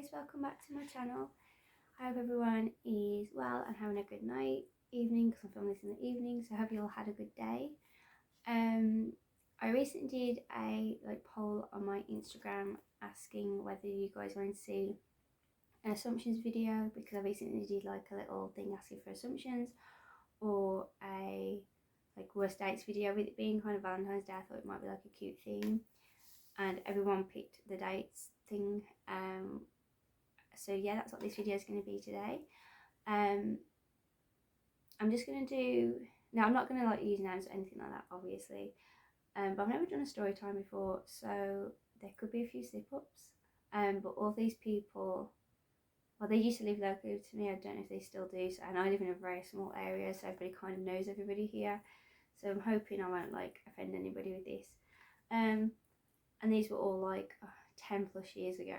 guys, welcome back to my channel. I hope everyone is well and having a good night, evening, because I'm filming this in the evening, so I hope you all had a good day. I recently did a poll on my Instagram asking whether you guys wanted to see an assumptions video, because I recently did like a little thing asking for assumptions, or a worst dates video, with it being kind of Valentine's Day. I thought it might be like a cute theme, and everyone picked the dates thing. So yeah, that's what this video is going to be today. I'm just going to do, now I'm not going to use names or anything like that, obviously, but I've never done a story time before, so there could be a few slip-ups, but all these people, well, they used to live locally to me. I don't know if they still do, so, and I live in a very small area, so everybody kind of knows everybody here, so I'm hoping I won't offend anybody with this. And these were all 10 plus years ago,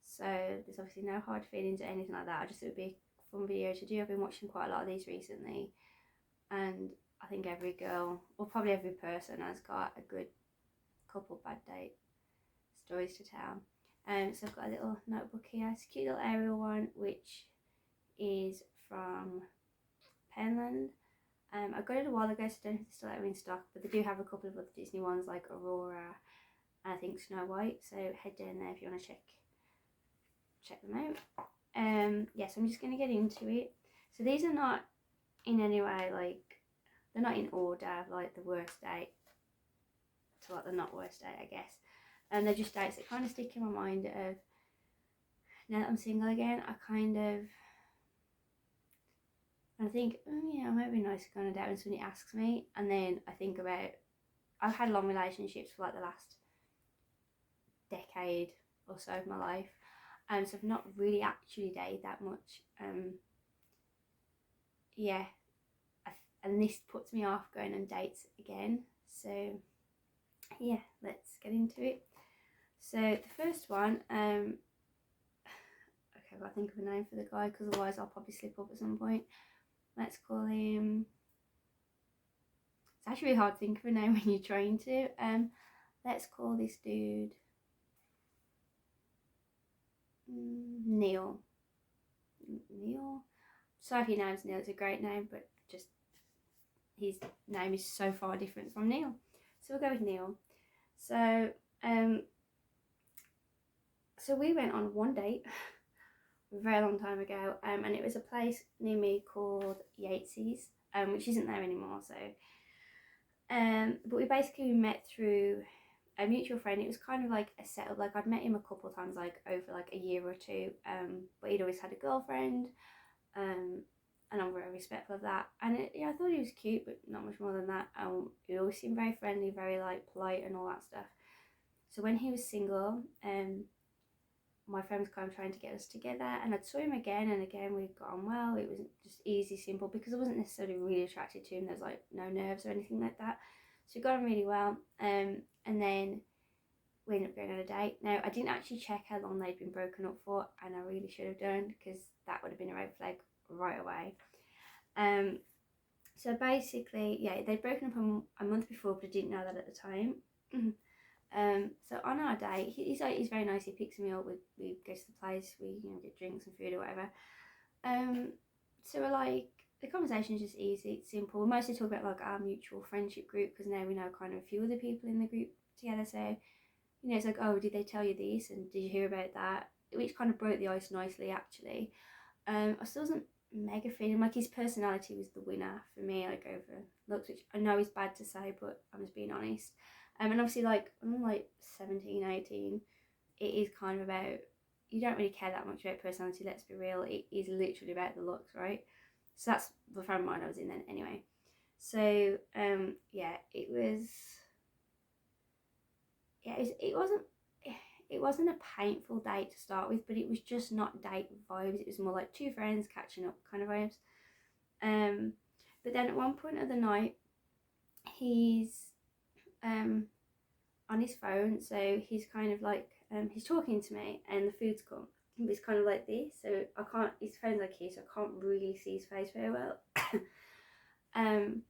so there's obviously no hard feelings or anything like that. I just thought it would be a fun video to do. I've been watching quite a lot of these recently, and I think every girl, or probably every person, has got a good couple bad date stories to tell. So I've got a little notebook here. It's a cute little Ariel one, which is from Penland. I got it a while ago, so I don't know if they still have it in stock, but they do have a couple of other Disney ones like Aurora and I think Snow White, so head down there if you want to check them out. Yes, I'm just going to get into it. So these are not in any way they're not in order, like the worst date to the not worst date, I guess. And they're just dates that kind of stick in my mind of, now that I'm single again, I think, oh yeah, it might be nice to go on a date when somebody asks me, and then I think about, I've had long relationships for the last decade or so of my life, so I've not really actually dated that much. Yeah, and this puts me off going on dates again, so yeah, let's get into it. So the first one, okay, I've got to think of a name for the guy, because otherwise I'll probably slip up at some point. Let's call him, it's actually really hard to think of a name when you're trying to. Let's call this dude Neil. Sorry if your name's Neil, it's a great name, but just his name is so far different from Neil, so we'll go with Neil. So so we went on one date a very long time ago, and it was a place near me called Yates's, which isn't there anymore. So but we basically met through a mutual friend. It was kind of like a setup, I'd met him a couple of times over a year or two, but he'd always had a girlfriend, and I'm very respectful of that, and I thought he was cute, but not much more than that. He always seemed very friendly, very polite and all that stuff. So when he was single, my friend was kind of trying to get us together, and I saw him again, and again we got on well. It was just easy, simple, because I wasn't necessarily really attracted to him. There's no nerves or anything like that, so we got on really well. And then we ended up going on a date. Now, I didn't actually check how long they'd been broken up for, and I really should have done, because that would have been a red flag right away. So basically, yeah, they'd broken up a month before, but I didn't know that at the time. So on our date, he's very nice. He picks me up, we go to the place, we get drinks and food or whatever. So we're the conversation is just easy, it's simple. We mostly talk about our mutual friendship group, because now we know kind of a few other people in the group together. So it's oh, did they tell you this, and did you hear about that, which kind of broke the ice nicely, actually. I still wasn't mega feeling his personality was the winner for me, over looks, which I know is bad to say, but I'm just being honest. And obviously I'm 17, 18, it is kind of about, you don't really care that much about personality, let's be real. It is literally about the looks, right? So that's the frame of mind I was in then anyway. So yeah, it wasn't a painful date to start with, but it was just not date vibes. It was more two friends catching up kind of vibes. But then at one point of the night, he's on his phone, so he's kind of he's talking to me, and the food's come. It's kind of like this, so I can't, his phone's here, so I can't really see his face very well. And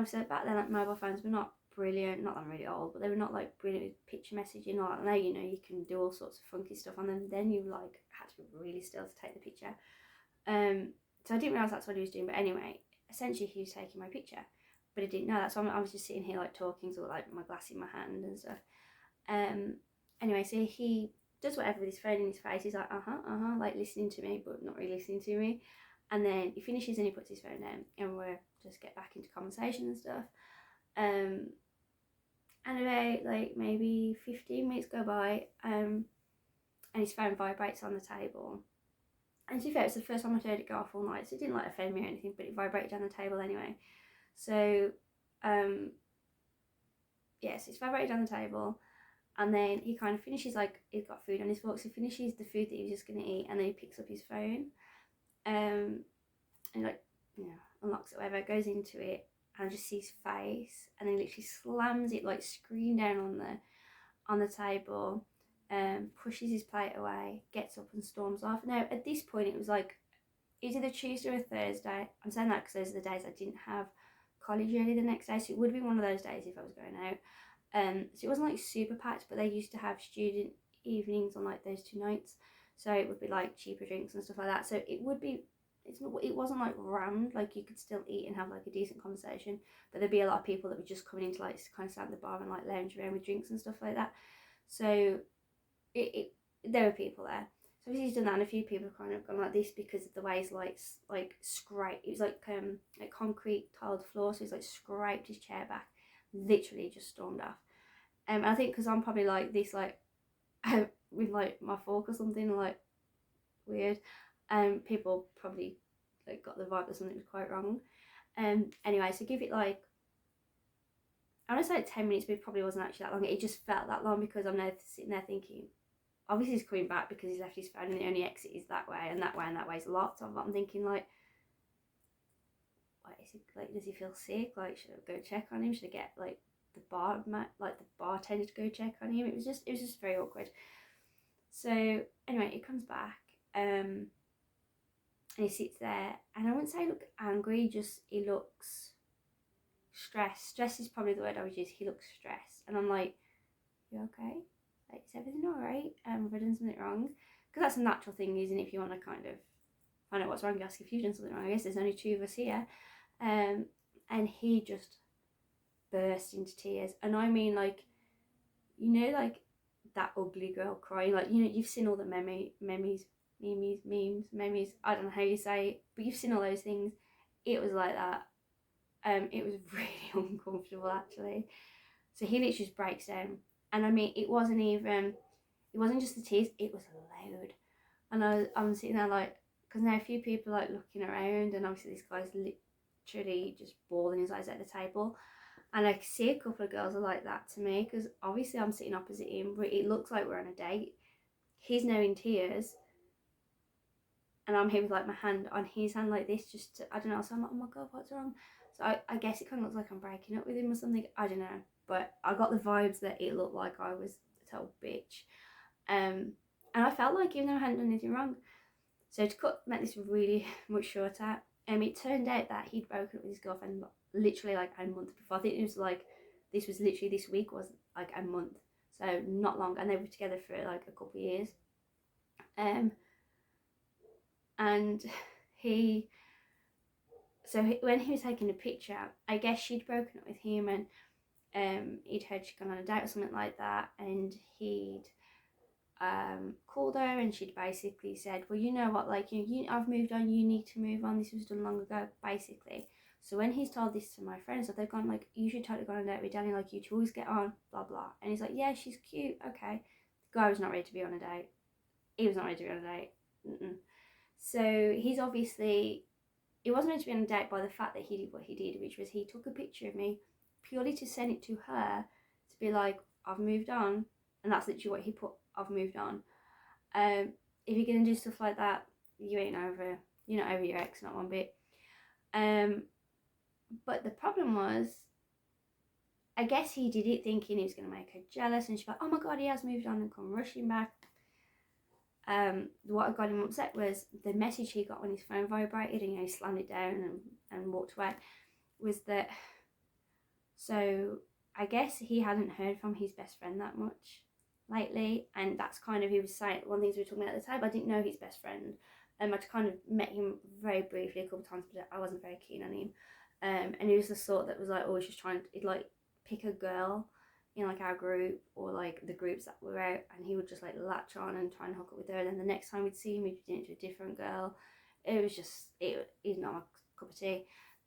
so back then, mobile phones were not brilliant. Not that I'm really old, but they were not like brilliant with picture messaging. Like now, you know, you can do all sorts of funky stuff on them. Then you like had to be really still to take the picture. So I didn't realise that's what he was doing. But anyway, essentially he was taking my picture, but I didn't know that. So I was just sitting here like talking, so like my glass in my hand and stuff. Anyway, so he does whatever with his phone in his face. He's like, like listening to me, but not really listening to me. And then he finishes and he puts his phone down, and we're just get back into conversation and stuff. And about like maybe 15 minutes go by, and his phone vibrates on the table. And to be fair, it's the first time I've heard it go off all night, so it didn't like offend me or anything, but it vibrated on the table anyway. So, yes, it's vibrated on the table. And then he kind of finishes, like, he's got food on his fork, so he finishes the food that he was just going to eat, and then he picks up his phone, and, like, you know, unlocks it, whatever, goes into it, and I just see his face, and then he literally slams it, like, screen down on the table, pushes his plate away, gets up and storms off. Now, at this point, it was either Tuesday or Thursday. I'm saying that because those are the days I didn't have college early the next day, so it would be one of those days if I was going out. So it wasn't like super packed, but they used to have student evenings on like those 2 nights, so it would be like cheaper drinks and stuff like that. So it wasn't like rammed, like you could still eat and have like a decent conversation, but there'd be a lot of people that were just coming in to like kind of stand at the bar and like lounge around with drinks and stuff like that. So there were people there. So obviously he's done that, and a few people have kind of gone like this because of the way he's like scraped. It was like concrete tiled floor, so he's like scraped his chair back, literally just stormed off. I think because I'm probably like this, like with like my fork or something, like weird. People probably like got the vibe that something was quite wrong. Anyway, so give it like, I want to say like 10 minutes, but it probably wasn't actually that long. It just felt that long because I'm now sitting there thinking, obviously he's coming back because he's left his phone, and the only exit is that way, and that way, and that way is a lot. So I'm thinking like, what is he like? Does he feel sick? Like, should I go check on him? Should I get like the bartender to go check on him? It was just very awkward. So anyway, he comes back, and he sits there, and I wouldn't say look angry, just he looks stressed. Stress is probably the word I would use. He looks stressed, and I'm like, you okay? Like, is everything all right? Have I done something wrong? Because that's a natural thing, isn't it? If you want to kind of find out what's wrong, you ask if you've done something wrong. I guess there's only 2 of us here. And he just burst into tears. And I mean, like, you know, like that ugly girl crying. Like, you know, you've seen all the memes, I don't know how you say it, but you've seen all those things. It was like that. It was really uncomfortable, actually. So he literally just breaks down. And I mean, it wasn't just the tears, it was loud. And I'm sitting there like, because now a few people like looking around, and obviously this guy's literally just bawling his eyes at the table. And I see a couple of girls are like that to me, because obviously I'm sitting opposite him, but it looks like we're on a date. He's now in tears, and I'm here with like my hand on his hand like this, just to, I don't know. So I'm like, oh my god, what's wrong? So I guess it kind of looks like I'm breaking up with him or something. I don't know, but I got the vibes that it looked like I was a total bitch. And I felt like even though I hadn't done anything wrong. So to make this really much shorter, it turned out that he'd broken up with his girlfriend literally like a month before. I think it was like, this week was like a month, so not long, and they were together for like a couple of years. And when he was taking a picture, I guess she'd broken up with him, and he'd heard she'd gone on a date or something like that, and he'd called her, and she'd basically said, well, you know what, like, I've moved on, you need to move on, this was done long ago, basically. So when he's told this to my friends, so they've gone like, you should totally go on a date with Dani, like, you two always get on, blah blah. And he's like, yeah, she's cute, okay. The guy was not ready to be on a date. He was not ready to be on a date. So he's obviously, he wasn't meant to be on a date by the fact that he did what he did, which was he took a picture of me purely to send it to her to be like, I've moved on. And that's literally what he put, I've moved on. If you're going to do stuff like that, you're not over your ex, not one bit. But the problem was, I guess he did it thinking he was going to make her jealous, and she's like, oh my god, he has moved on, and come rushing back. What got him upset was the message he got when his phone vibrated, and he slammed it down and walked away, was that, so I guess he hadn't heard from his best friend that much lately, and that's kind of, he was saying, one of the things we were talking about at the time, I didn't know his best friend. I'd kind of met him very briefly a couple of times, but I wasn't very keen on him. And he was the sort that was like always just trying to like pick a girl in like our group or like the groups that were out, and he would just like latch on and try and hook up with her. And then the next time we'd see him, he'd be into a different girl. It was just, he's not my cup of tea.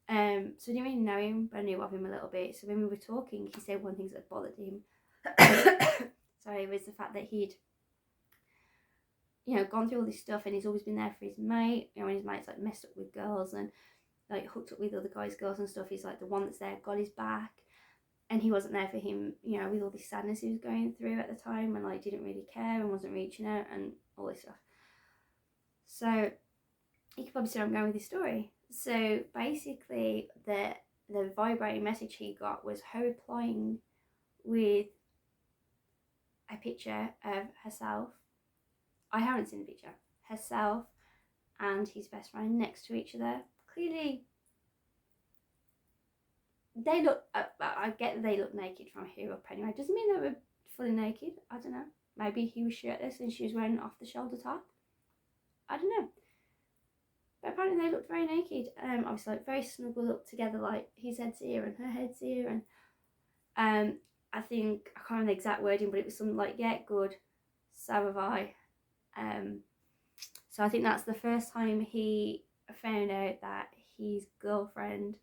So I didn't really know him, but I knew of him a little bit. So when we were talking, he said one thing that bothered him. Sorry, was the fact that he'd, you know, gone through all this stuff, and he's always been there for his mate. You know, when his mate's like messed up with girls and like hooked up with other guys' girls and stuff, he's like the one that's there, got his back. And he wasn't there for him, you know, with all this sadness he was going through at the time, and like didn't really care and wasn't reaching out and all this stuff. So you can probably see where I'm going with this story. So basically, the vibrating message he got was her replying with a picture of herself. I haven't seen the picture. Herself and his best friend next to each other. Clearly, they look, I get that they look naked from here up anyway. Doesn't mean they were fully naked. I don't know. Maybe he was shirtless and she was wearing off the shoulder top. I don't know. But apparently they looked very naked. Obviously like very snuggled up together, like his head's here and her head's here. And I think, I can't remember the exact wording, but it was something like, yeah, good, so have I. So I think that's the first time he found out that his girlfriend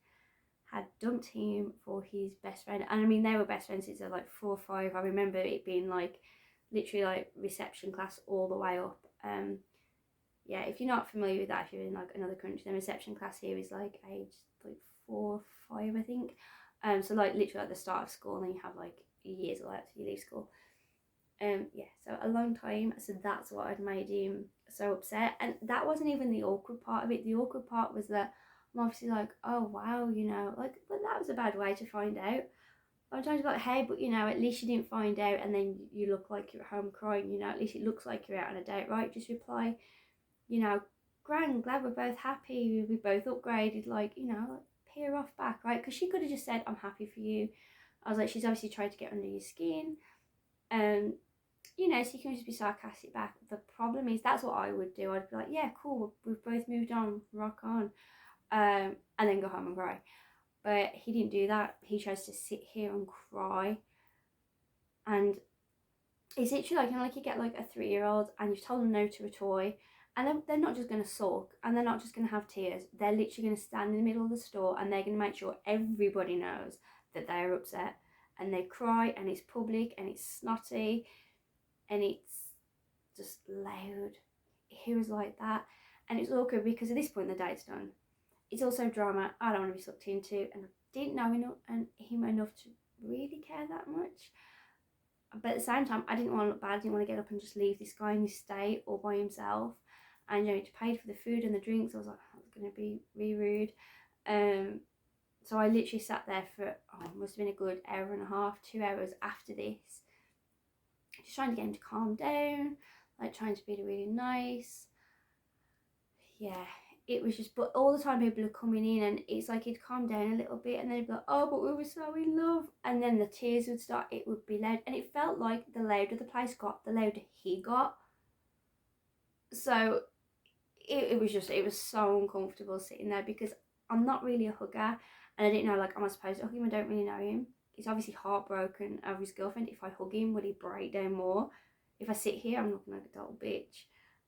had dumped him for his best friend. And I mean, they were best friends since they were like 4 or 5. I remember it being like literally like reception class all the way up. Yeah, if you're not familiar with that, if you're in like another country, then reception class here is like age like 4 or 5, I think. So like literally at the start of school, and then you have like years left till you leave school. Yeah, so a long time. So that's what had made him so upset. And that wasn't even the awkward part of it. The awkward part was that I'm obviously like, oh wow, you know, like, but that was a bad way to find out. I'm trying to be like, hey, but you know, at least you didn't find out and then you look like you're at home crying, you know, at least it looks like you're out on a date, right? Just reply, you know, grand, glad we're both happy, we both upgraded, like, you know, like, peer off back, right? Because she could have just said, I'm happy for you. I was like, she's obviously tried to get under your skin. You know, so you can just be sarcastic back. The problem is, that's what I would do. I'd be like, yeah, cool, we've both moved on, rock on. And then go home and cry. But he didn't do that. He chose to sit here and cry. And it's literally like, you know, like you get like a 3-year-old and you've told them no to a toy, and they're not just going to sulk, and they're not just going to have tears. They're literally going to stand in the middle of the store, and they're going to make sure everybody knows that they're upset. And they cry, and it's public, and it's snotty, and it's just loud. He was like that. And it's awkward because at this point the date's done. It's also drama I don't want to be sucked into, and I didn't know him enough to really care that much. But at the same time, I didn't want to look bad. I didn't want to get up and just leave this guy in his state all by himself. And you know, to pay for the food and the drinks, I was like, oh, it's going to be really rude. So I literally sat there for, it must have been a good hour and a half, 2 hours after this, just trying to get him to calm down, like trying to be really nice. Yeah, it was just, but all the time people are coming in, and it's like he'd calm down a little bit, and then he'd be like, oh, but we were so in love, and then the tears would start. It would be loud, and it felt like the louder the place got, the louder he got. So it was so uncomfortable sitting there, because I'm not really a hugger, and I didn't know, like, am I supposed to hug him? I don't really know him. He's obviously heartbroken over his girlfriend. If I hug him, will he break down more? If I sit here, I'm looking like a total bitch.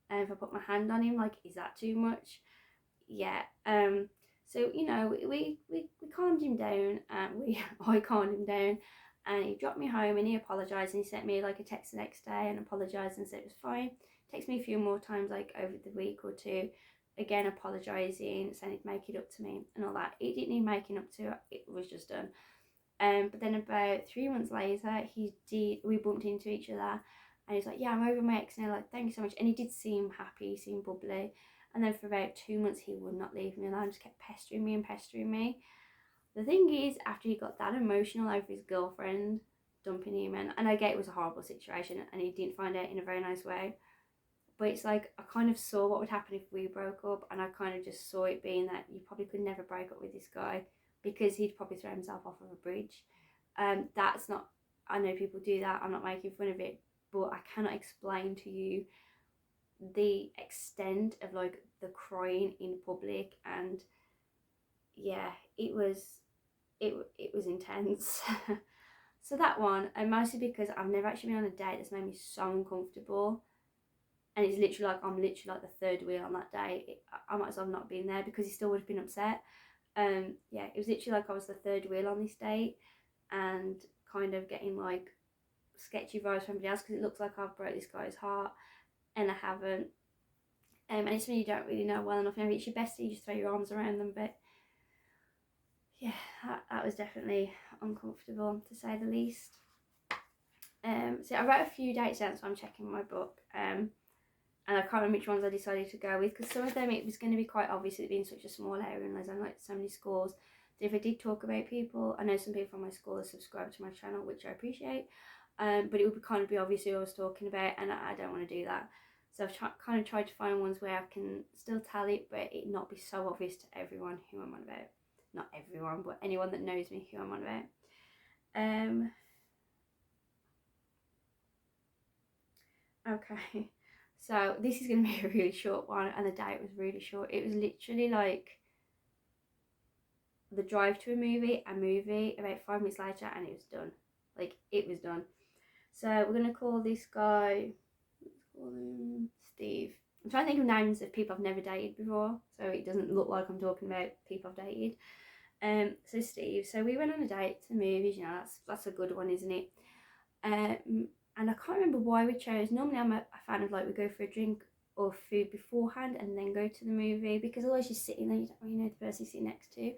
And if I put my hand on him, like, is that too much? Yeah. So, you know, we calmed him down, and I calmed him down, and he dropped me home, and he apologised, and he sent me like a text the next day and apologised and said it was fine. Texted me a few more times, like over the week or two, again apologising, saying he'd make it up to me and all that. It didn't need making up to, it was just done. But then about 3 months later, we bumped into each other, and he's like, yeah, I'm over my ex now, like, thank you so much. And he did seem happy, seem bubbly. And then for about 2 months, he would not leave me alone, just kept pestering me. The thing is, after he got that emotional over his girlfriend dumping him, and I get it was a horrible situation, and he didn't find out in a very nice way, but it's like, I kind of saw what would happen if we broke up, and I kind of just saw it being that you probably could never break up with this guy, because he'd probably throw himself off of a bridge. That's not, I know people do that, I'm not making fun of it, but I cannot explain to you the extent of like the crying in public. And yeah, it was intense. So that one, and mostly because I've never actually been on a date that's made me so uncomfortable, and it's literally like I'm literally like the third wheel on that day. I might as well have not been there because he still would have been upset. Yeah, it was literally like I was the third wheel on this date, and kind of getting like sketchy vibes from everybody else because it looks like I've broke this guy's heart, and I haven't. And it's when you don't really know well enough. Maybe it's your bestie, you just throw your arms around them, but yeah, that was definitely uncomfortable to say the least. So I wrote a few dates down, so I'm checking my book. And I can't remember which ones I decided to go with, because some of them it was going to be quite obvious, it being such a small area and there's only like so many schools. So if I did talk about people, I know some people from my school are subscribed to my channel, which I appreciate, but it would kind of be obvious who I was talking about, and I don't want to do that. So I've kind of tried to find ones where I can still tell it, but it not be so obvious to everyone who I'm on about. Not everyone, but anyone that knows me who I'm on about. Okay, so this is going to be a really short one, and the date was really short. It was literally like the drive to a movie, about 5 minutes later, and it was done. Like, it was done. So we're going to call this guy, let's call him Steve. I'm trying to think of names of people I've never dated before, so it doesn't look like I'm talking about people I've dated. So Steve, so we went on a date to the movies, you know, that's a good one, isn't it? And I can't remember why we chose. Normally I'm a fan of like we go for a drink or food beforehand and then go to the movie, because otherwise you're sitting there, you don't really know the person you're sitting next to.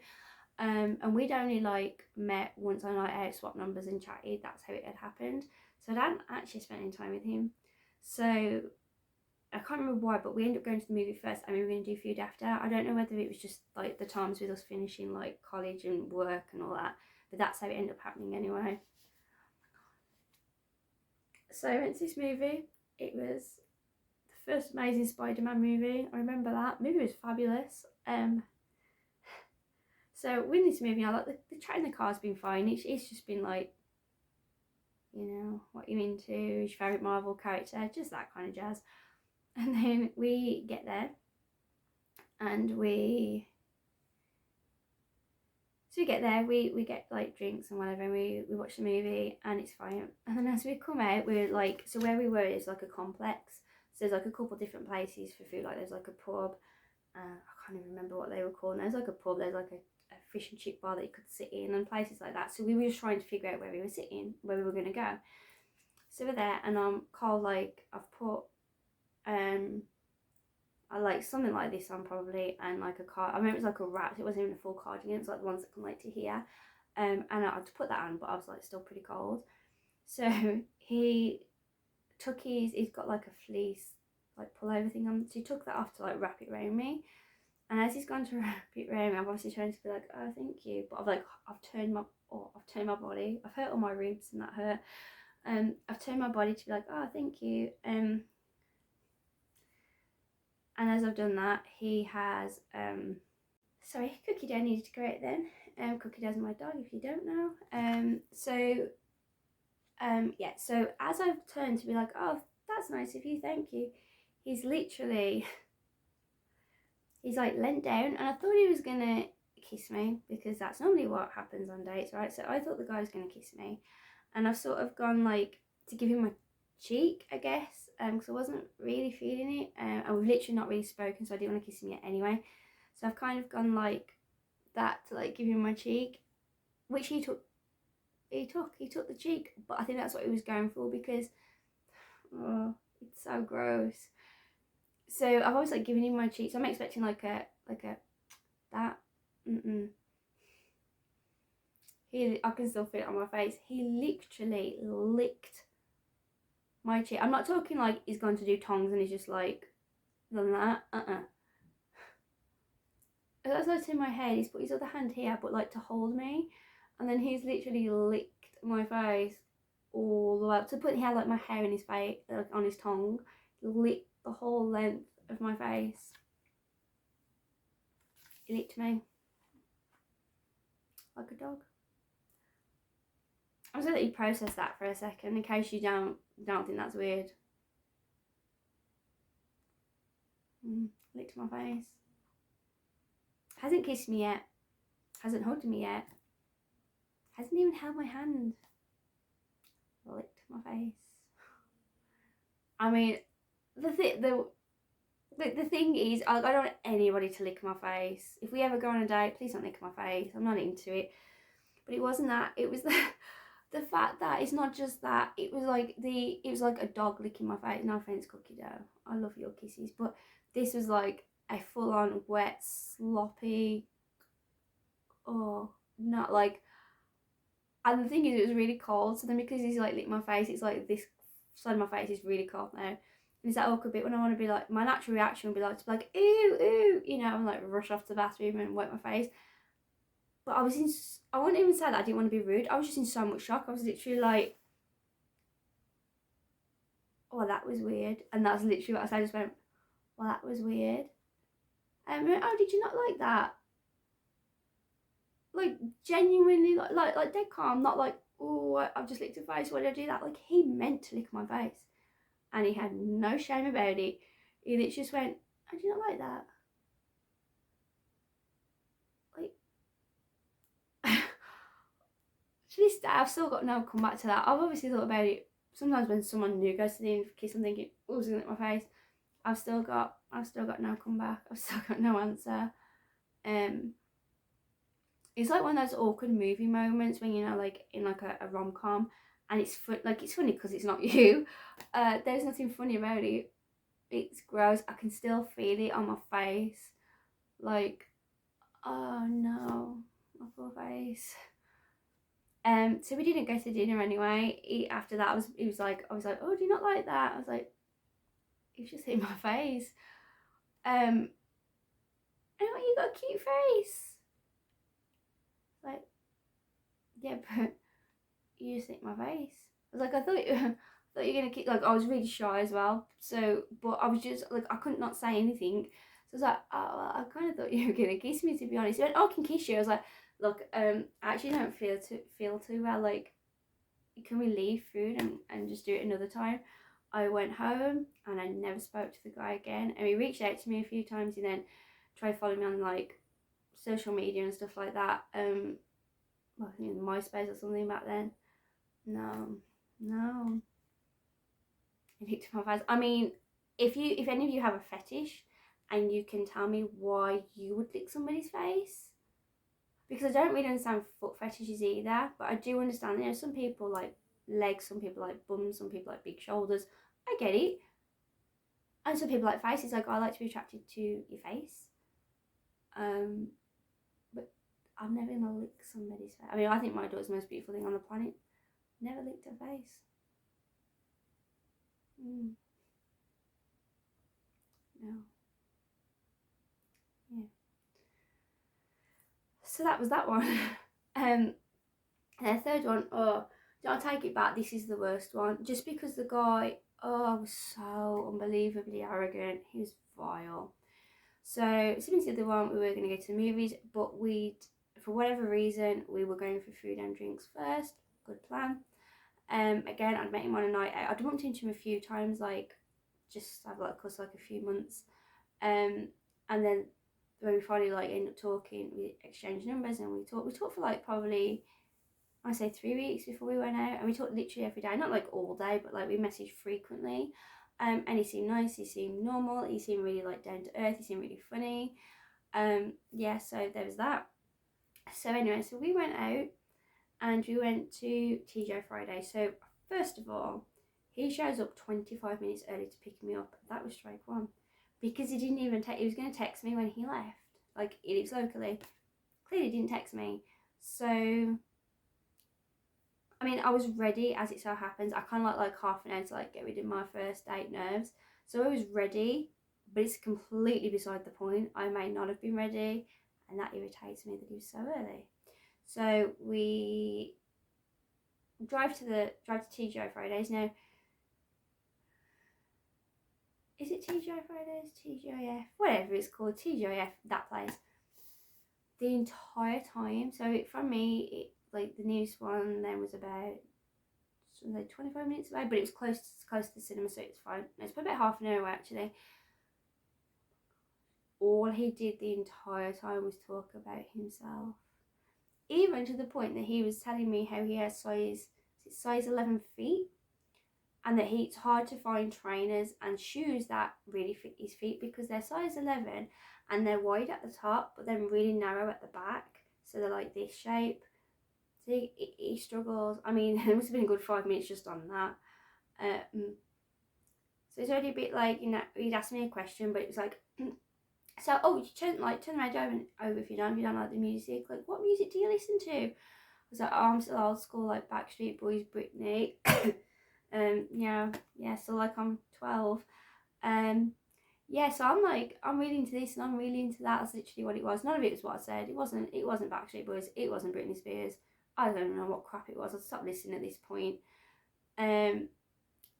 And we'd only like met once on a night out, swapped numbers and chatted. That's how it had happened. So I hadn't actually spent any time with him. So I can't remember why, but we ended up going to the movie first, and we were going to do food after. I don't know whether it was just like the times with us finishing like college and work and all that, but that's how it ended up happening anyway. So I went to this movie. It was the first amazing Spider-Man movie. I remember that. The movie was fabulous. So with this movie, I like the chat in the car's been fine. It's just been like, you know, what you into, your favourite Marvel character, just that kind of jazz. And then we get there, and we get like drinks and whatever, and we watch the movie, and it's fine. And then as we come out, we're like, so where we were is like a complex, so there's like a couple different places for food. Like there's like a pub, I can't even remember what they were called. There's like a pub, there's like a fish and chip bar that you could sit in, and places like that. So we were just trying to figure out where we were sitting, where we were going to go. So we're there, and Carl, like, I've put I like something like this on probably, and like a card. I remember it was like a wrap. It wasn't even a full cardigan. It was like the ones that come like to here. And I had to put that on, but I was like still pretty cold. So he took he's got like a fleece like pullover thing on. So he took that off to like wrap it around me. And as he's gone to wrap it around me, I've obviously trying to be like, oh, thank you. But I've turned my body. I've hurt all my ribs, and that hurt. I've turned my body to be like, oh, thank you. And as I've done that, he has, sorry, Cookie Dough needed to go out then. Cookie Dough's my dog, if you don't know. Yeah, so as I've turned to be like, oh, that's nice of you, thank you, he's literally, he's like leant down, and I thought he was gonna kiss me, because that's normally what happens on dates, right? So I thought the guy was gonna kiss me, and I've sort of gone like to give him my cheek, I guess, because I wasn't really feeling it, and we've literally not really spoken, so I didn't want to kiss him yet anyway. So I've kind of gone like that to like give him my cheek, which he took the cheek, but I think that's what he was going for, because oh, it's so gross. So I've always like given him my cheek, so I'm expecting like a that. I can still feel it on my face. He literally licked my cheek. I'm not talking like he's going to do tongs and he's just like done that. That's what's in my head. He's put his other hand here, but like to hold me, and then he's literally licked my face all the way up. To put he had like my hair in his face, like on his tongue, licked the whole length of my face. He licked me like a dog. I'm just gonna let you process that for a second in case you don't think that's weird. Licked my face. Hasn't kissed me yet. Hasn't hugged me yet. Hasn't even held my hand. Licked my face. I mean, the thing is, I don't want anybody to lick my face. If we ever go on a date, please don't lick my face. I'm not into it. But it wasn't that. It was the fact that it's not just that. It was like a dog licking my face. No offense, Cookie Dough. I love your kisses, but this was like a full-on wet, sloppy. Oh, not like. And the thing is, it was really cold. So then, because he's like licked my face, it's like this side of my face is really cold now. And it's that awkward bit when I want to be like, my natural reaction would be like to be like, ooh, ooh, you know, and like rush off to the bathroom and wet my face. But I wouldn't even say that I didn't want to be rude. I was just in so much shock. I was literally like, oh, that was weird. And that's literally what I said. I just went, well, that was weird. Oh, did you not like that? Like, genuinely, like dead calm. Not like, oh, I've just licked her face. Why did I do that? Like, he meant to lick my face. And he had no shame about it. He literally just went, oh, do you not like that? To this day, I've still got no come back to that. I've obviously thought about it. Sometimes when someone new goes to the kiss, I'm thinking, oh, it's gonna lick my face. I've still got no comeback. I've still got no answer. It's like one of those awkward movie moments when, you know, like in like a rom-com, and it's funny because it's not you. There's nothing funny about it. It's gross. I can still feel it on my face. Like, oh no, my poor face. So we didn't go to dinner anyway. After that, I was like, oh, do you not like that? I was like, you've just hit my face. And what, you got a cute face. Like, yeah, but you just hit my face. I was like, I thought you were gonna keep, like, I was really shy as well. So, but I was just like, I couldn't not say anything. So I was like, oh, I kind of thought you were gonna kiss me, to be honest. He went, oh, I can kiss you. I was like, look, I actually don't feel too well. Like, can we leave food and just do it another time? I went home and I never spoke to the guy again. And he reached out to me a few times. He then tried following me on like social media and stuff like that. Well, I think MySpace or something back then. No. He licked my face. I mean, if any of you have a fetish and you can tell me why you would lick somebody's face, because I don't really understand foot fetishes either, but I do understand, you know, some people like legs, some people like bums, some people like big shoulders. I get it. And some people like faces. Like, I like to be attracted to your face. But I've never gonna lick somebody's face. I mean, I think my daughter's the most beautiful thing on the planet. Never licked her face. No. Yeah. So that was that one. And the third one, oh, I'll take it back. This is the worst one. Just because the guy, oh, was so unbelievably arrogant. He was vile. So similar to the other one, we were going to go to the movies, but for whatever reason, we were going for food and drinks first. Good plan. Again, I'd met him on a night out. I'd bumped into him a few times, like, just have like a few months. And then when we finally like ended up talking, we exchanged numbers and we talked for like probably, I say 3 weeks before we went out, and we talked literally every day, not like all day, but like we messaged frequently. And he seemed nice, he seemed normal, he seemed really like down to earth, he seemed really funny. Yeah, so there was that. So anyway, so we went out and we went to TGI Friday. So first of all, he shows up 25 minutes early to pick me up. That was strike one. Because he didn't even he was going to text me when he left. Like, he lives locally. Clearly didn't text me. So, I mean, I was ready, as it so happens. I kind of like half an hour to like get rid of my first date nerves. So I was ready, but it's completely beside the point. I may not have been ready, and that irritates me that he was so early. So we drive to TGI Fridays. Now, is it TGI Fridays? TGIF? Whatever it's called, TGIF, that place. The entire time, so from me, like the nearest one then was about like 25 minutes away, but it was close to the cinema, so it's fine. It's probably about half an hour away actually. All he did the entire time was talk about himself, even to the point that he was telling me how he has size 11 feet, and that it's hard to find trainers and shoes that really fit his feet because they're size 11 and they're wide at the top but then really narrow at the back, so they're like this shape. So he struggles. I mean, it must have been a good 5 minutes just on that. So it's already a bit like, you know, he'd ask me a question, but it was like, so, oh, you turn the radio over if you don't like the music. Like, what music do you listen to? I was like, oh, I'm still old school, like Backstreet Boys, Britney. Yeah, so like I'm 12. Yeah, so I'm really into this and I'm really into that. That's literally what it was. None of it was what I said. It wasn't Backstreet Boys. It wasn't Britney Spears. I don't even know what crap it was. I stopped listening at this point. And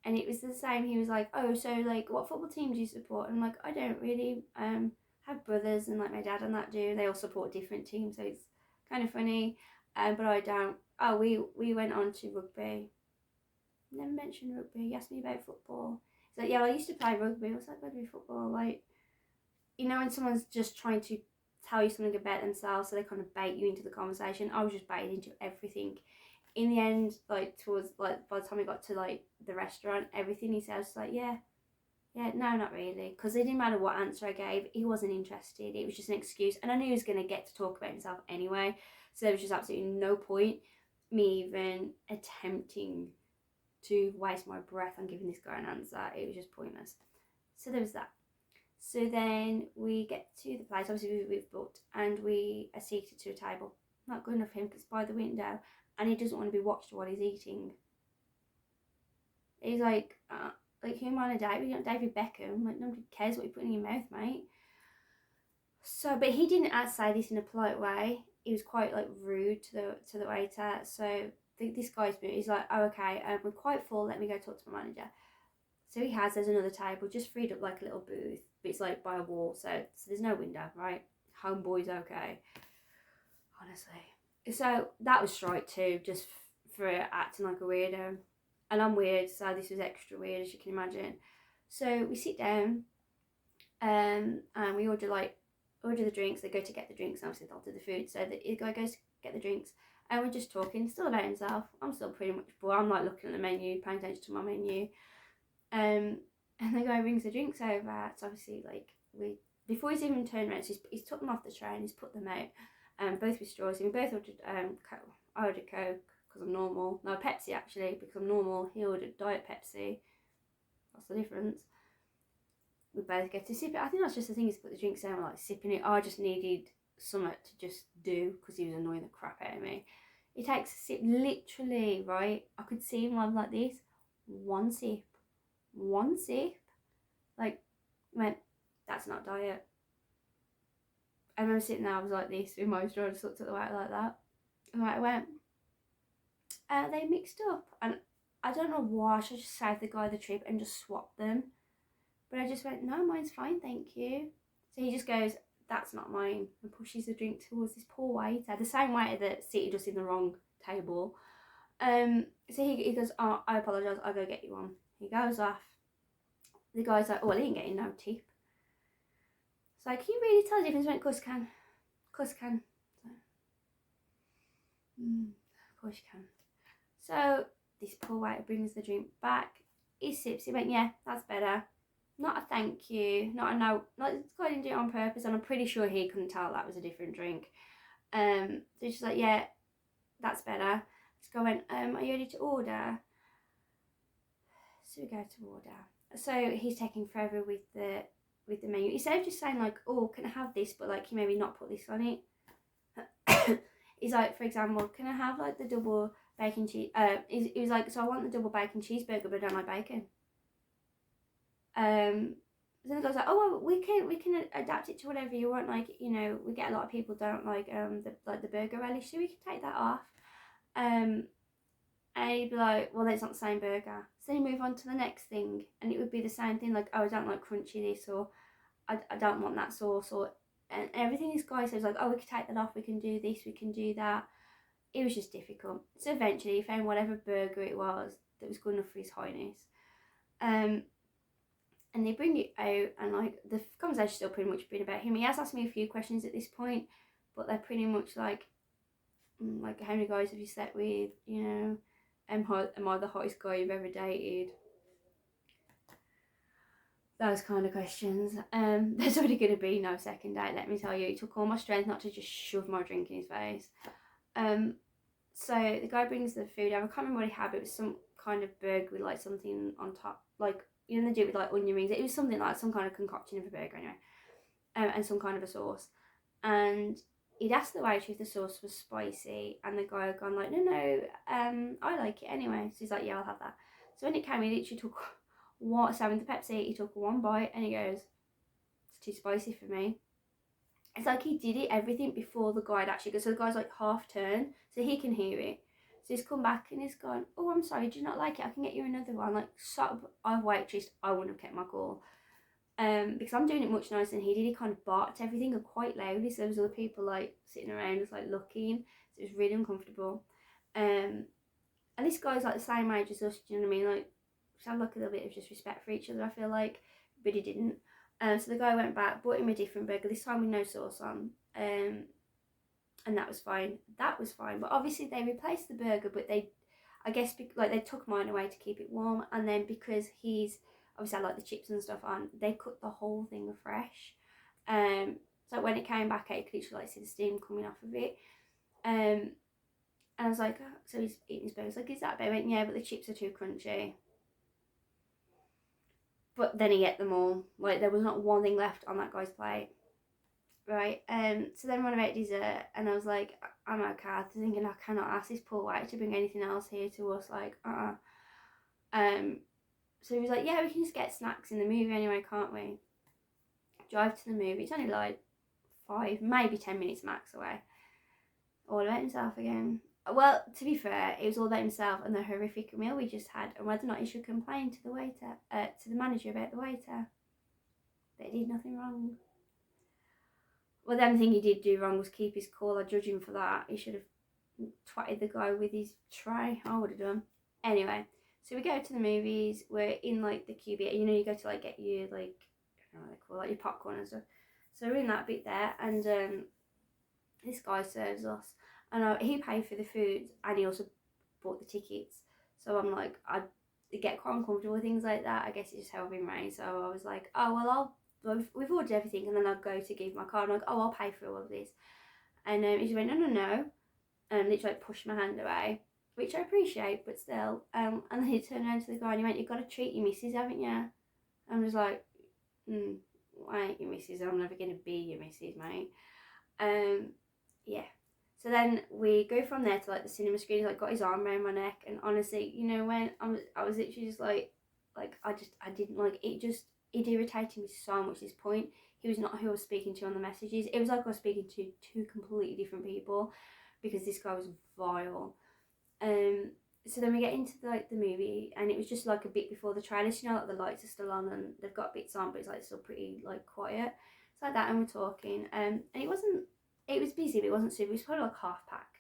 it was the same. He was like, oh, so like what football team do you support? And I'm like, I don't really have brothers, and like my dad and that do. They all support different teams, so it's kind of funny. But I don't. Oh, we went on to rugby. Never mentioned rugby. He asked me about football. He's like, yeah, well, I used to play rugby. I was like, rugby football, like, you know, when someone's just trying to tell you something about themselves, so they kind of bait you into the conversation. I was just baited into everything. In the end, like towards like by the time we got to like the restaurant, everything he said was like, yeah, no, not really, because it didn't matter what answer I gave, he wasn't interested. It was just an excuse, and I knew he was going to get to talk about himself anyway, so there was just absolutely no point me even attempting to waste my breath on giving this guy an answer. It was just pointless. So there was that. So then we get to the place, obviously we've booked, and we are seated to a table. Not good enough for him because it's by the window, and he doesn't want to be watched while he's eating. He's like who am I on a date with? You're not David Beckham. Like, nobody cares what you put in your mouth, mate. So, but he didn't say this in a polite way. He was quite like rude to the waiter. So this guy's he's like, oh, okay, we're quite full. Let me go talk to my manager. So there's another table just freed up, like a little booth, but it's like by a wall, so there's no window, right? Homeboy's okay. Honestly. So that was strike two, just for acting like a weirdo. And I'm weird, so this was extra weird, as you can imagine. So we sit down, and we order the drinks. They go to get the drinks, and obviously they'll do the food. So the guy goes to get the drinks, and we're just talking, still about himself. I'm still pretty much bored. I'm like looking at the menu, paying attention to my menu. And the guy brings the drinks over. So obviously, like, before he's even turned around, so he's took them off the tray and he's put them out, both with straws. And we both ordered I ordered Coke because I'm normal. No, Pepsi actually, because I'm normal. He ordered Diet Pepsi. That's the difference. We both get to sip it. I think that's just the thing, is put the drinks down, we're like sipping it. I just needed something to just do because he was annoying the crap out of me. He takes a sip, literally, right? I could see him like this. One sip. Like, went, that's not diet. I remember sitting there, I was like this with my straw, just looked at the waiter like that. And I went, they mixed up. And I don't know why, I should just save the guy the trip and just swap them. But I just went, no, mine's fine, thank you. So he just goes, that's not mine, and pushes the drink towards this poor waiter, the same waiter that seated us in the wrong table. So he goes, oh, I apologise, I'll go get you one. He goes off. The guy's like, oh, well, he ain't getting no tip. It's like, can you really tell the difference? Went, of course can. Of course can. Of course you can. So this poor waiter brings the drink back. He sips. He went, yeah, that's better. Not a thank you. Not a no. Like, this guy didn't do it on purpose, and I'm pretty sure he couldn't tell that was a different drink. So he's just like, yeah, that's better. This guy went, are you ready to order? So we go to order. So he's taking forever with the menu. Instead of just saying like, oh, can I have this, but like, you maybe not put this on it. He's like, for example, can I have like the double bacon cheese? He was like, so I want the double bacon cheeseburger, but I don't like bacon. Then the guy's like, oh, well, we can adapt it to whatever you want. Like, you know, we get a lot of people don't like the burger relish, so we can take that off. And he'd be like, well, that's not the same burger. So you move on to the next thing, and it would be the same thing, like, oh, I don't like crunchy this, or I don't want that sauce, or and everything this guy says, like, oh, we can take that off, we can do this, we can do that. it was just difficult. So eventually he found whatever burger it was that was good enough for His Highness. And they bring it out, and like the conversation's still pretty much been about him. He has asked me a few questions at this point, but they're pretty much like how many guys have you slept with? You know, am I the hottest guy you've ever dated? Those kind of questions. There's already going to be no second date, let me tell you. It took all my strength not to just shove my drink in his face. So the guy brings the food out. I can't remember what he had, but it was some kind of burger with like something on top, like, you know, they do it with like onion rings. It was something like some kind of concoction of a burger anyway, and some kind of a sauce. And he'd asked the waiter if the sauce was spicy, and the guy had gone like, no, I like it anyway. So he's like, yeah, I'll have that. So when it came, he literally took with the Pepsi, he took one bite and he goes, it's too spicy for me. It's like he did everything before the guy had actually go. So the guy's like half turned, so he can hear it. So he's come back and he's gone, oh, I'm sorry, do you not like it? I can get you another one. Like, I've waitressed, I wouldn't have kept my cool. Because I'm doing it much nicer than he did. He kind of barked everything and quite loudly, so there was other people like sitting around just like looking. So it was really uncomfortable. And this guy's like the same age as us, do you know what I mean? Like, we had like a little bit of just respect for each other, I feel like, but he didn't. So the guy went back, bought him a different burger, this time with no sauce on, and that was fine. That was fine, but obviously they replaced the burger, but I guess like they took mine away to keep it warm, and then because he's obviously had like the chips and stuff on, they cooked the whole thing afresh. So when it came back, I could literally like see the steam coming off of it. And I was like, oh, so he's eating his burger. I was like, is that better? I went, yeah, but the chips are too crunchy. But then he ate them all. Like, there was not one thing left on that guy's plate. Right, so then when I ate dessert, and I was like, I'm okay. I was thinking, I cannot ask this poor waiter to bring anything else here to us. Like, so he was like, yeah, we can just get snacks in the movie anyway, can't we? Drive to the movie. It's only like 5, maybe 10 minutes max away. All about himself again. Well, to be fair, it was all about himself and the horrific meal we just had, and whether or not he should complain to the waiter, to the manager about the waiter. That he did nothing wrong. Well, the only thing he did do wrong was keep his cool. I judge him for that. He should have twatted the guy with his tray. I would have done. Anyway, so we go to the movies. We're in like the QB. You know, you go to like get your like, I don't know what they call it, like your popcorn and stuff. So we're in that bit there, and this guy serves us, and he paid for the food, and he also bought the tickets. So I'm like, I get quite uncomfortable with things like that. I guess it's just how I've been raised. So I was like, oh well, we've ordered everything, and then I'll go to give my card. I'm like, oh, I'll pay for all of this. And he just went, no, and literally like pushed my hand away, which I appreciate, but still. And then he turned around to the guy and he went, you've got to treat your missus, haven't you? I was like, I ain't your missus. I'm never gonna be your missus, mate. Yeah. So then we go from there to like the cinema screen. He's like got his arm around my neck, and honestly, you know, when I was literally just like I didn't like it. Just it irritated me so much. At this point, he was not who I was speaking to on the messages. It was like I was speaking to 2 completely different people, because this guy was vile. So then we get into like the movie, and it was just like a bit before the trailers. You know, like the lights are still on and they've got bits on, but it's like still pretty like quiet. It's like that, and we're talking. And it wasn't. It was busy, but it wasn't super. It was probably like half packed.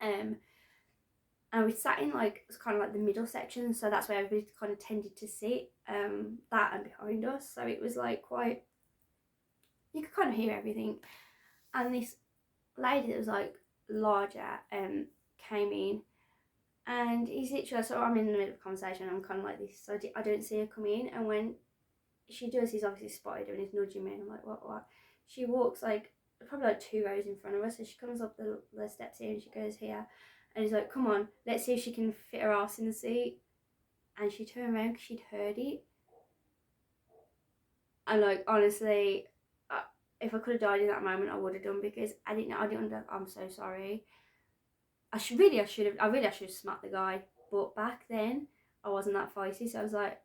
And we sat in like, it's kind of like the middle section, so that's where everybody kind of tended to sit, that and behind us. So it was like quite, you could kind of hear everything. And this lady that was like larger came in, and he's literally, so I'm in the middle of a conversation, and I'm kind of like this, so I don't see her come in, and when she does, he's obviously spotted her and he's nudging me, and I'm like, what? She walks like probably like 2 rows in front of us, so she comes up the steps here and she goes here, and he's like, come on, let's see if she can fit her ass in the seat. And she turned around because she'd heard it, and like honestly, if I could have died in that moment, I would have done, because I didn't know. I'm so sorry. I should have smacked the guy, but back then I wasn't that feisty, so I was like,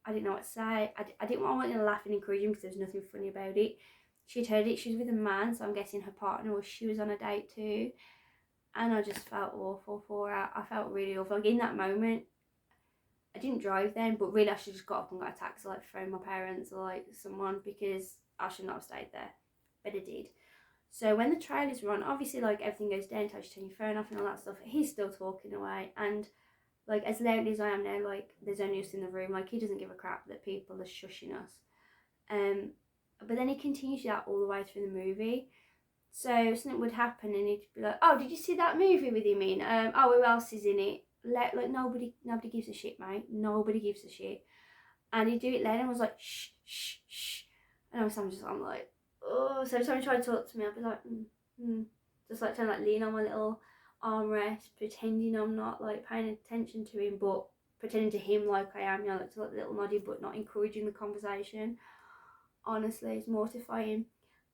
I didn't know what to say. I didn't want to laugh and encourage him because there's nothing funny about it. She'd heard it. She was with a man, so I'm guessing her partner, or she was on a date too. And I just felt awful for her. I felt really awful. Like in that moment, I didn't drive then, but really I should just got up and got a taxi, like phone my parents or like someone, because I should not have stayed there. But I did. So when the trailers were on, obviously like everything goes down until you turn your phone off and all that stuff. He's still talking away, and like as loudly as I am now, like there's only us in the room. Like he doesn't give a crap that people are shushing us. But then he continues that all the way through the movie. So something would happen, and he'd be like, "Oh, did you see that movie with him in? Oh, who else is in it? Like nobody gives a shit, mate. Nobody gives a shit." And he'd do it later, and I was like, "Shh, shh, shh." And I'm like, "Oh." So every time he tried to talk to me, I'd be like, just like trying to like lean on my little armrest, pretending I'm not like paying attention to him, but pretending to him like I am. You know, like, like a little noddy, but not encouraging the conversation. Honestly, it's mortifying.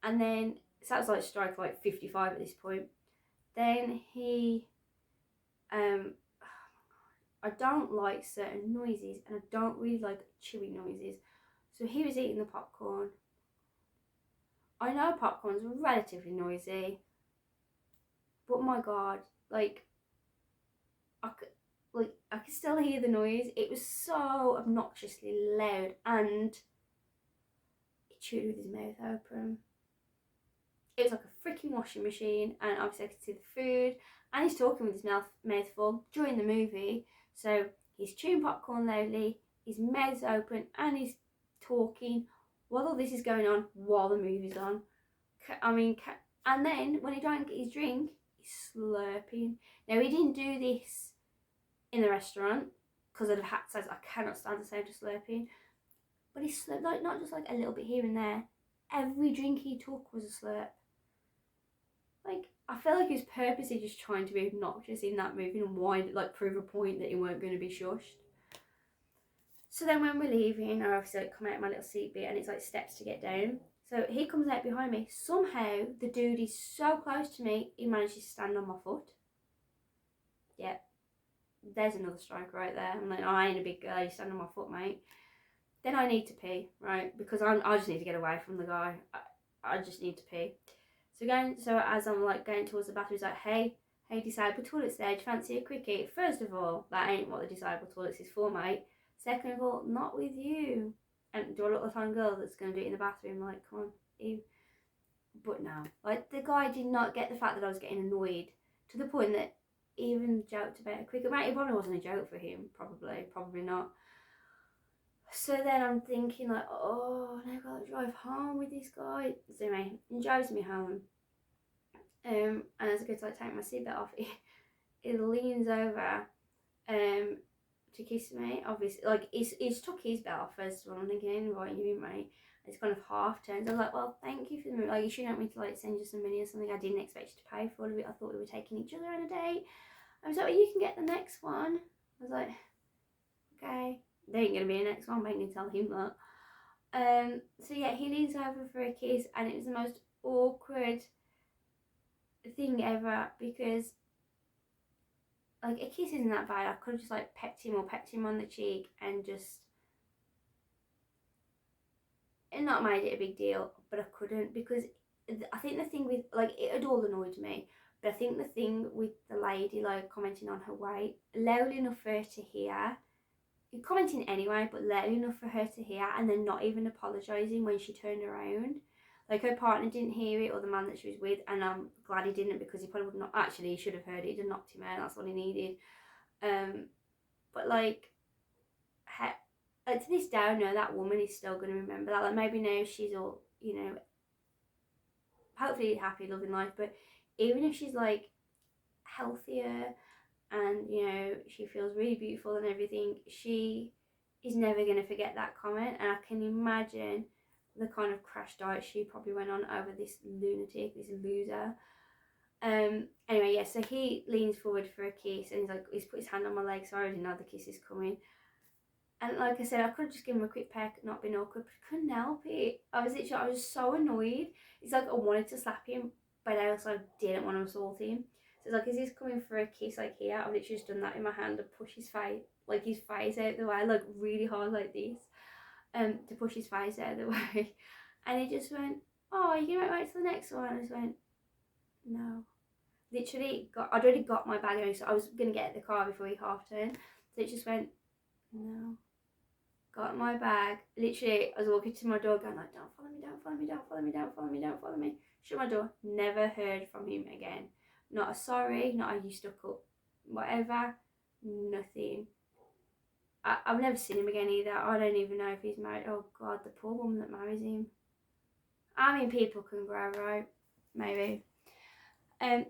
And then so that was like strike like 55 at this point. Then he I don't like certain noises, and I don't really like chewing noises. So he was eating the popcorn. I know popcorn's relatively noisy, but my god, like I could still hear the noise. It was so obnoxiously loud, and he chewed with his mouth open. It was like a freaking washing machine, and obviously I could see the food, and he's talking with his mouth full during the movie. So he's chewing popcorn loudly, his mouth's open, and he's talking while all this is going on while the movie's on. And then when he drank his drink, he's slurping. Now he didn't do this in the restaurant because I'd have had to say I cannot stand the sound of slurping. But he slurped, like not just like a little bit here and there. Every drink he took was a slurp. Like, I feel like he was purposely just trying to be obnoxious in that movie and like prove a point that he weren't going to be shushed. So then when we're leaving, I obviously like come out of my little seat bit, and it's like steps to get down. So he comes out behind me. Somehow the dude is so close to me, he manages to stand on my foot. Yeah, there's another strike right there. I'm like, oh, I ain't a big girl, you stand on my foot, mate. Then I need to pee, right? Because I just need to get away from the guy. I just need to pee. So as I'm like going towards the bathroom, he's like, hey, disabled toilets there, do you fancy a quickie? First of all, that ain't what the disabled toilets is for, mate. Second of all, not with you. And do I look like a girl that's going to do it in the bathroom? Like, come on, ew. But no, like the guy did not get the fact that I was getting annoyed to the point that he even joked about a quickie. Mate, it probably wasn't a joke for him, probably not. So then I'm thinking like, oh, now I've got to drive home with this guy. So anyway, he drives me home. And as I go to like take my seatbelt off, he leans over to kiss me. Obviously, like he's took his belt off first of all. I'm thinking, I'm inviting you in, mate. It's kind of half turned. I was like, well, thank you for the movie. Like, you shouldn't want me to like send you some money or something. I didn't expect you to pay for all of it. I thought we were taking each other on a date. I was like, well, you can get the next one. I was like, okay. There ain't gonna be a next one, but I can tell him that. So yeah, he leans over for a kiss, and it was the most awkward thing ever, because like a kiss isn't that bad. I could have just like pecked him on the cheek and just not made it a big deal, but I couldn't, because I think the thing with like it had all annoyed me, but I think the thing with the lady like commenting on her weight, loud enough for her to hear, commenting anyway, but loud enough for her to hear, and then not even apologising when she turned around. Like her partner didn't hear it, or the man that she was with, and I'm glad he didn't, because he probably would not. Actually, he should have heard it. He'd have knocked him out. That's what he needed. But like to this day, I know that woman is still going to remember that. Like maybe now she's all, you know, hopefully happy, loving life. But even if she's like healthier, and you know she feels really beautiful and everything, she is never going to forget that comment. And I can imagine the kind of crash diet she probably went on over this lunatic, this loser. Anyway, yeah, so he leans forward for a kiss, and he's put his hand on my leg, so I already know the kiss is coming. And like I said, I could have just given him a quick peck, not been awkward, but I couldn't help it. I was so annoyed. It's like I wanted to slap him, but I also didn't want to assault him. So it's like, as he's coming for a kiss like here, I've literally just done that in my hand to push his face out the way, like really hard like this, to push his face out of the way. And he just went, oh, you can wait to the next one? I just went, no. Literally, I'd already got my bag anyway, so I was going to get in the car before he half turned. So it just went, no. Got my bag. Literally, I was walking to my door going like, don't follow me, don't follow me, don't follow me, don't follow me. Shut my door. Never heard from him again. Not a sorry, not a you stuck up, whatever, nothing. I've never seen him again either. I don't even know if he's married. Oh God, the poor woman that marries him. I mean, people can grow, right? Maybe.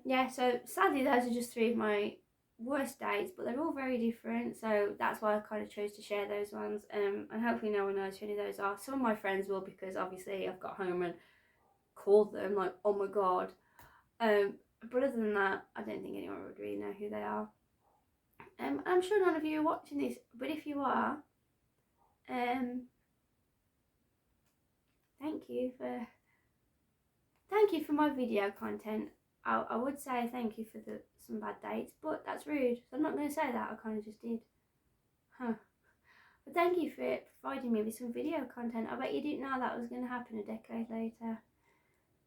Yeah, so sadly those are just 3 of my worst dates, but they're all very different, so that's why I kind of chose to share those ones. And hopefully no one knows who any of those are. Some of my friends will, because obviously I've got home and called them like, oh my God. But other than that, I don't think anyone would really know who they are. I'm sure none of you are watching this, but if you are, thank you for my video content. I would say thank you for some bad dates, but that's rude. So I'm not going to say that. I kind of just did. But thank you for providing me with some video content. I bet you didn't know that was going to happen a decade later.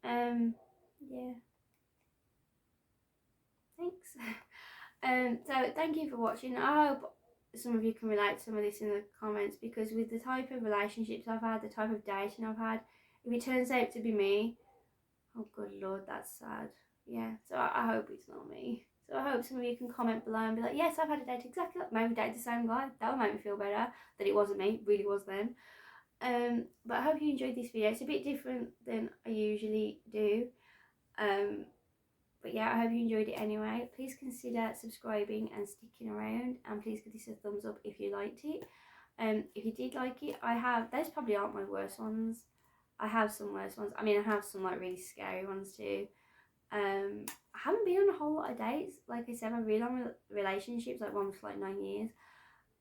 Yeah. Thanks. So thank you for watching. I hope some of you can relate to some of this in the comments, because with the type of relationships I've had, the type of dating I've had, if it turns out to be me, oh good Lord, that's sad. Yeah, so I hope it's not me. So I hope some of you can comment below and be like, yes, I've had a date exactly like, maybe dated the same guy. That would make me feel better that it wasn't me, it really was them. But I hope you enjoyed this video. It's a bit different than I usually do. But yeah, I hope you enjoyed it anyway. Please consider subscribing and sticking around, and please give this a thumbs up if you liked it. If you did like it, those probably aren't my worst ones. I have some worse ones. I mean, I have some like really scary ones too. I haven't been on a whole lot of dates. Like I said, I'm really on relationships, like one for like 9 years.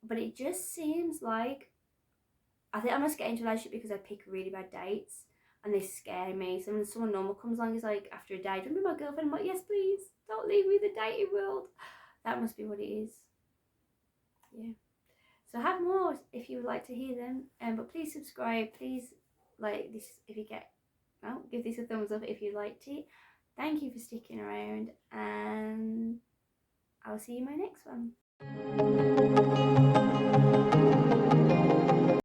But it just seems like, I think I must get into a relationship because I pick really bad dates and they scare me. So when someone normal comes along, is like, after a date, remember my girlfriend? I'm like, yes please, don't leave me in the dating world. That must be what it is. Yeah. So I have more if you would like to hear them. But please subscribe, please like this if you get, well, give this a thumbs up if you liked it. Thank you for sticking around, and I'll see you in my next one.